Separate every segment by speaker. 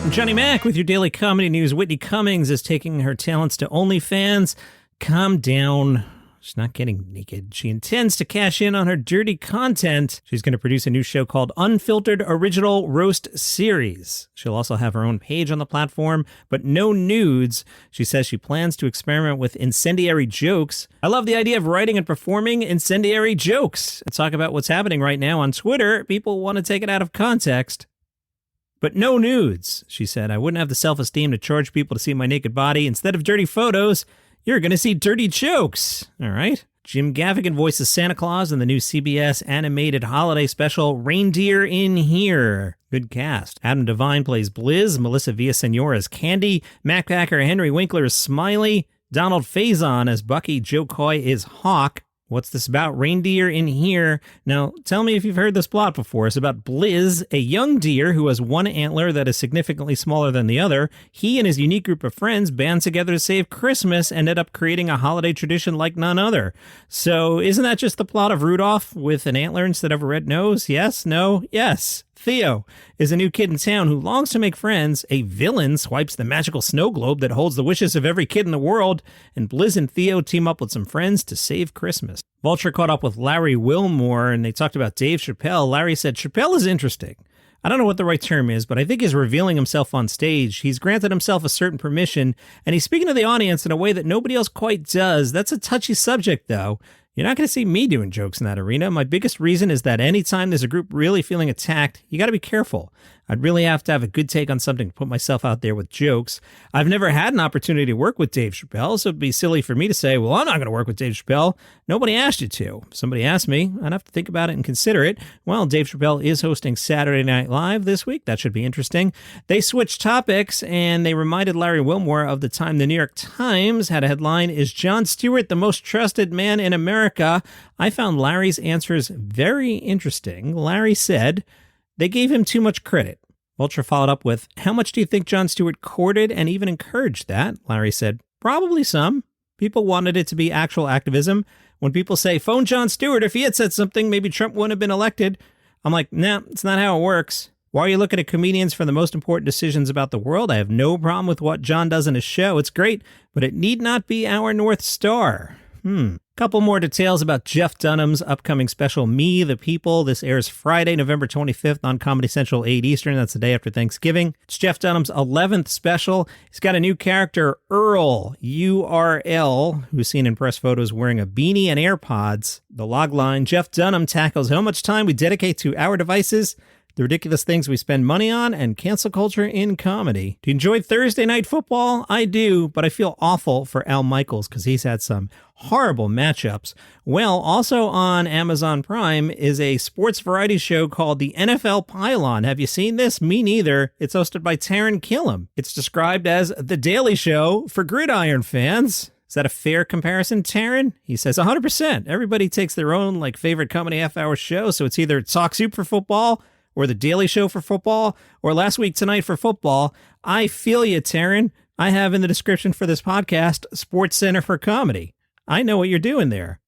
Speaker 1: I'm Johnny Mac with your daily comedy news. Whitney Cummings is taking her talents to OnlyFans. Calm down. She's not getting naked. She intends to cash in on her dirty content. She's going to produce a new show called Unfiltered Original Roast Series. She'll also have her own page on the platform, but no nudes. She says she plans to experiment with incendiary jokes. I love the idea of writing and performing incendiary jokes. And talk about what's happening right now on Twitter. People want to take it out of context. But no nudes, she said. I wouldn't have the self-esteem to charge people to see my naked body. Instead of dirty photos, you're going to see dirty jokes. All right. Jim Gaffigan voices Santa Claus in the new CBS animated holiday special, Reindeer in Here. Good cast. Adam Devine plays Blizz. Melissa Villaseñor as Candy. Mac Packer Henry Winkler is Smiley. Donald Faison as Bucky. Joe Coy is Hawk. What's this about? Reindeer in Here. Now, tell me if you've heard this plot before. It's about Blizz, a young deer who has one antler that is significantly smaller than the other. He and his unique group of friends band together to save Christmas and ended up creating a holiday tradition like none other. So isn't that just the plot of Rudolph with an antler instead of a red nose? Yes? No? Yes. Theo is a new kid in town who longs to make friends. A villain swipes the magical snow globe that holds the wishes of every kid in the world, and Blizz and Theo team up with some friends to save Christmas. Vulture caught up with Larry Wilmore, and they talked about Dave Chappelle. Larry said, Chappelle is interesting. I don't know what the right term is, but I think he's revealing himself on stage. He's granted himself a certain permission, and he's speaking to the audience in a way that nobody else quite does. That's a touchy subject, though. You're not going to see me doing jokes in that arena. My biggest reason is that anytime there's a group really feeling attacked, you got to be careful. I'd really have to have a good take on something to put myself out there with jokes. I've never had an opportunity to work with Dave Chappelle, so it'd be silly for me to say, well, I'm not going to work with Dave Chappelle. Nobody asked you to. If somebody asked me, I'd have to think about it and consider it. Well, Dave Chappelle is hosting Saturday Night Live this week. That should be interesting. They switched topics, and they reminded Larry Wilmore of the time the New York Times had a headline, Is Jon Stewart the most trusted man in America? I found Larry's answers very interesting. Larry said, they gave him too much credit. Vulture followed up with, how much do you think Jon Stewart courted and even encouraged that? Larry said, probably some. People wanted it to be actual activism. When people say, phone Jon Stewart, if he had said something, maybe Trump wouldn't have been elected. I'm like, nah, it's not how it works. Why are you looking at comedians for the most important decisions about the world? I have no problem with what Jon does in his show. It's great, but it need not be our North Star. Couple more details about Jeff Dunham's upcoming special, Me the People. This airs Friday, November 25th on Comedy Central, 8 Eastern. That's the day after Thanksgiving. It's Jeff Dunham's 11th special. He's got a new character, Earl, U-R-L, who's seen in press photos wearing a beanie and AirPods. The logline, Jeff Dunham tackles how much time we dedicate to our devices, the ridiculous things we spend money on, and cancel culture in comedy. Do you enjoy Thursday Night Football? I do, but I feel awful for Al Michaels because he's had some horrible matchups. Well, also on Amazon Prime is a sports variety show called The NFL Pylon. Have you seen this? Me neither. It's hosted by Taran Killam. It's described as The Daily Show for gridiron fans. Is that a fair comparison, Taran? He says 100%. Everybody takes their own favorite comedy half-hour show, so it's either Talk Soup for football, or The Daily Show for football, or Last Week Tonight for football. I feel you, Taran. I have in the description for this podcast, Sports Center for Comedy. I know what you're doing there.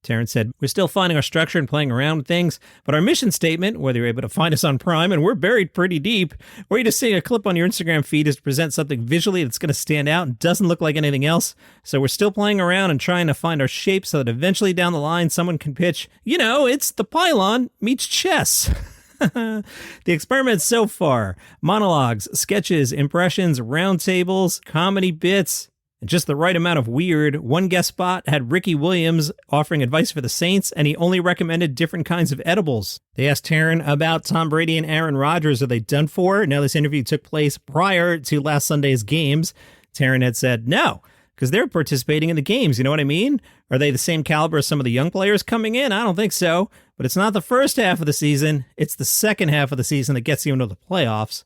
Speaker 1: Taran said, we're still finding our structure and playing around with things, but our mission statement, whether you're able to find us on Prime, and we're buried pretty deep, or you're just seeing a clip on your Instagram feed, is to present something visually that's going to stand out and doesn't look like anything else. So we're still playing around and trying to find our shape so that eventually down the line, someone can pitch, it's the Pylon meets chess. The experiment so far, monologues, sketches, impressions, roundtables, comedy bits, and just the right amount of weird. One guest spot had Ricky Williams offering advice for the Saints, and he only recommended different kinds of edibles. They asked Taran about Tom Brady and Aaron Rodgers. Are they done for? Now, this interview took place prior to last Sunday's games. Taran had said no, because they're participating in the games. You know what I mean? Are they the same caliber as some of the young players coming in? I don't think so. But it's not the first half of the season. It's the second half of the season that gets you into the playoffs.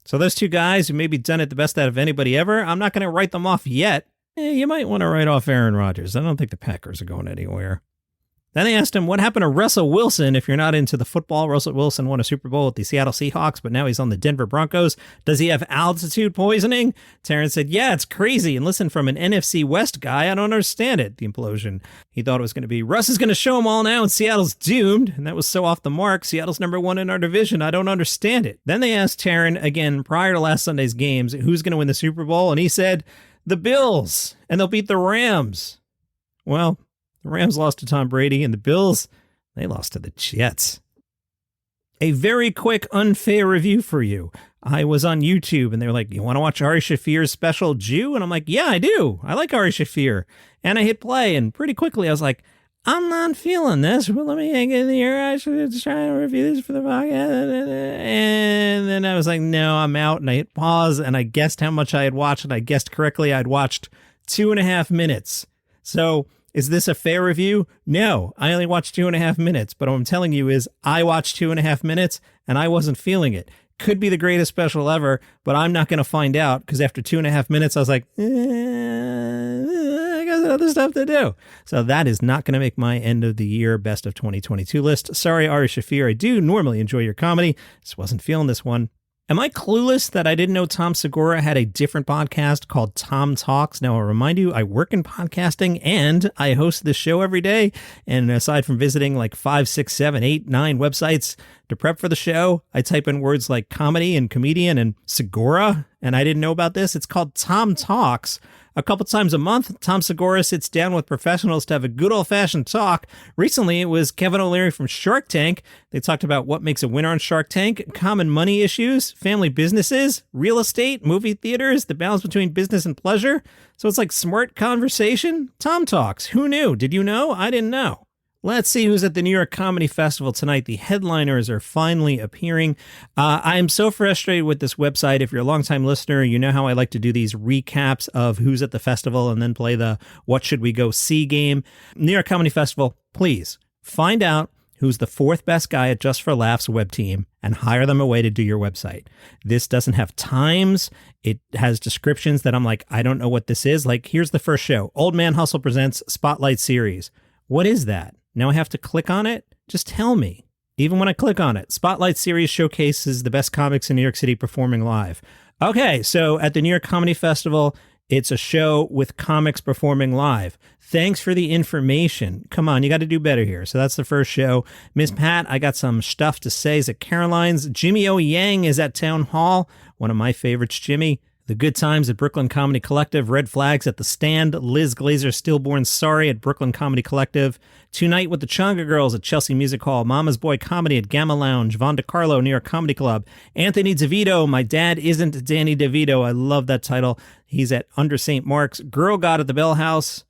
Speaker 1: So those two guys who maybe done it the best out of anybody ever, I'm not going to write them off yet. You might want to write off Aaron Rodgers. I don't think the Packers are going anywhere. Then they asked him, what happened to Russell Wilson? If you're not into the football, Russell Wilson won a Super Bowl with the Seattle Seahawks, but now he's on the Denver Broncos. Does he have altitude poisoning? Terrence said, yeah, it's crazy. And listen, from an NFC West guy, I don't understand it, the implosion. He thought it was going to be, Russ is going to show them all now, and Seattle's doomed. And that was so off the mark. Seattle's number one in our division. I don't understand it. Then they asked Taryn, again, prior to last Sunday's games, who's going to win the Super Bowl? And he said, the Bills, and they'll beat the Rams. Well, the Rams lost to Tom Brady, and the Bills, they lost to the Jets. A very quick, unfair review for you. I was on YouTube, and they were like, you want to watch Ari Shaffir's special Jew? And I'm like, yeah, I do. I like Ari Shaffir. And I hit play, and pretty quickly I was like, I'm not feeling this, but let me hang in here. I should try to review this for the podcast. And then I was like, no, I'm out. And I hit pause, and I guessed how much I had watched, and I guessed correctly. I'd watched 2.5 minutes. So is this a fair review? No, I only watched 2.5 minutes, but what I'm telling you is I watched 2.5 minutes and I wasn't feeling it. Could be the greatest special ever, but I'm not going to find out because after 2.5 minutes, I was like, I got other stuff to do. So that is not going to make my end of the year best of 2022 list. Sorry, Ari Shaffir. I do normally enjoy your comedy. Just wasn't feeling this one. Am I clueless that I didn't know Tom Segura had a different podcast called Tom Talks? Now, I'll remind you, I work in podcasting and I host this show every day. And aside from visiting like 5, 6, 7, 8, 9 websites to prep for the show, I type in words like comedy and comedian and Segura. And I didn't know about this. It's called Tom Talks. A couple times a month, Tom Segura sits down with professionals to have a good old-fashioned talk. Recently, it was Kevin O'Leary from Shark Tank. They talked about what makes a winner on Shark Tank, common money issues, family businesses, real estate, movie theaters, the balance between business and pleasure. So it's like smart conversation. Tom Talks. Who knew? Did you know? I didn't know. Let's see who's at the New York Comedy Festival tonight. The headliners are finally appearing. I am so frustrated with this website. If you're a longtime listener, you know how I like to do these recaps of who's at the festival and then play the what should we go see game. New York Comedy Festival, please find out who's the 4th best guy at Just for Laughs web team and hire them away to do your website. This doesn't have times. It has descriptions that I'm like, I don't know what this is. Like, here's the first show. Old Man Hustle presents Spotlight Series. What is that? Now I have to click on it? Just tell me. Even when I click on it, Spotlight Series showcases the best comics in New York City performing live. Okay, so at the New York Comedy Festival, it's a show with comics performing live. Thanks for the information. Come on, you got to do better here. So that's the first show. Miss Pat, I got some stuff to say is at Caroline's. Jimmy O. Yang is at Town Hall. One of my favorites, Jimmy. The Good Times at Brooklyn Comedy Collective, Red Flags at The Stand, Liz Glazer Stillborn Sorry at Brooklyn Comedy Collective, Tonight with the Chonga Girls at Chelsea Music Hall, Mama's Boy Comedy at Gamma Lounge, Von DeCarlo, New York Comedy Club, Anthony DeVito, My Dad Isn't Danny DeVito, I love that title, he's at Under St. Mark's, Girl God at the Bell House,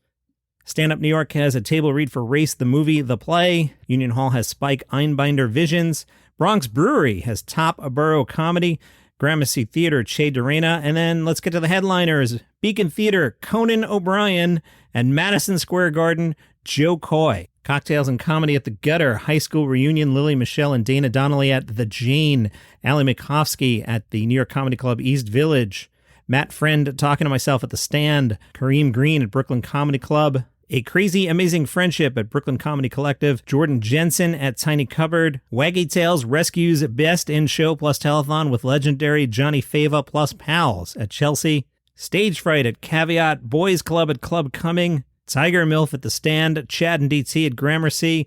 Speaker 1: Stand Up New York has a table read for Race, the Movie, The Play, Union Hall has Spike Einbinder Visions, Bronx Brewery has Top Borough Comedy, Gramercy Theater, Che Dorena, and then let's get to the headliners. Beacon Theater, Conan O'Brien, and Madison Square Garden, Joe Coy. Cocktails and Comedy at the Gutter, High School Reunion, Lily Michelle and Dana Donnelly at The Jane, Allie Makovsky at the New York Comedy Club East Village, Matt Friend Talking to Myself at The Stand, Kareem Green at Brooklyn Comedy Club, A Crazy Amazing Friendship at Brooklyn Comedy Collective, Jordan Jensen at Tiny Cupboard, Waggy Tales rescues Best in Show plus Telethon with legendary Johnny Fava plus Pals at Chelsea, Stage Fright at Caveat, Boys Club at Club Cumming, Tiger MILF at The Stand, Chad and DT at Gramercy,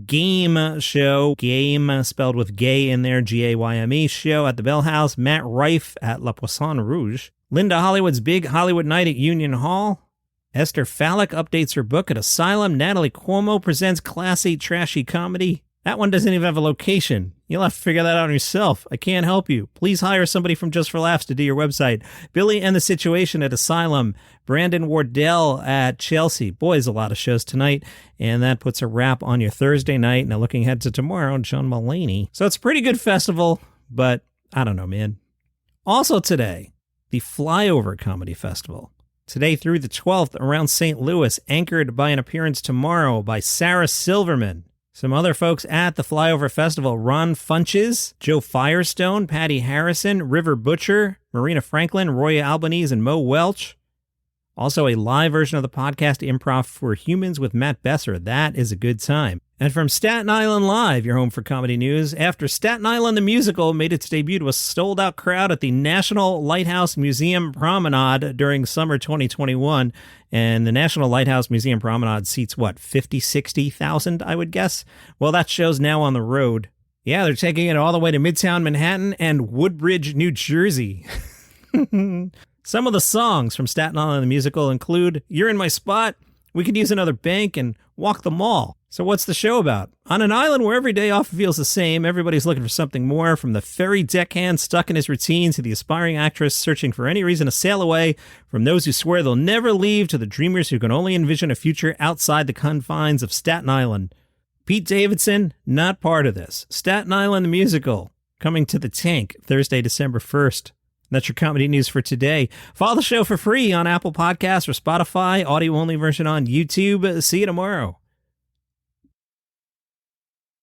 Speaker 1: Game Show, Game spelled with gay in there, G-A-Y-M-E show at the Bell House, Matt Rife at La Poisson Rouge, Linda Hollywood's Big Hollywood Night at Union Hall, Esther Fallick updates her book at Asylum. Natalie Cuomo presents Classy Trashy Comedy. That one doesn't even have a location. You'll have to figure that out yourself. I can't help you. Please hire somebody from Just for Laughs to do your website. Billy and the Situation at Asylum. Brandon Wardell at Chelsea. Boy, there's a lot of shows tonight. And that puts a wrap on your Thursday night. Now looking ahead to tomorrow, John Mulaney. So it's a pretty good festival, but I don't know, man. Also today, the Flyover Comedy Festival. Today through the 12th around St. Louis, anchored by an appearance tomorrow by Sarah Silverman. Some other folks at the Flyover Festival, Ron Funches, Joe Firestone, Patty Harrison, River Butcher, Marina Franklin, Roy Albanese, and Mo Welch. Also, a live version of the podcast Improv for Humans with Matt Besser. That is a good time. And from Staten Island Live, your home for comedy news, after Staten Island the Musical made its debut to a sold-out crowd at the National Lighthouse Museum Promenade during summer 2021, and the National Lighthouse Museum Promenade seats, 50,000-60,000, I would guess? Well, that show's now on the road. Yeah, they're taking it all the way to Midtown Manhattan and Woodbridge, New Jersey. Some of the songs from Staten Island the Musical include You're in My Spot, We Could Use Another Bank, and Walk the Mall. So what's the show about? On an island where every day often feels the same, everybody's looking for something more, from the ferry deckhand stuck in his routine to the aspiring actress searching for any reason to sail away, from those who swear they'll never leave to the dreamers who can only envision a future outside the confines of Staten Island. Pete Davidson, not part of this. Staten Island the Musical, coming to the Tank Thursday, December 1st. That's your comedy news for today. Follow the show for free on Apple Podcasts or Spotify, audio-only version on YouTube. See you tomorrow.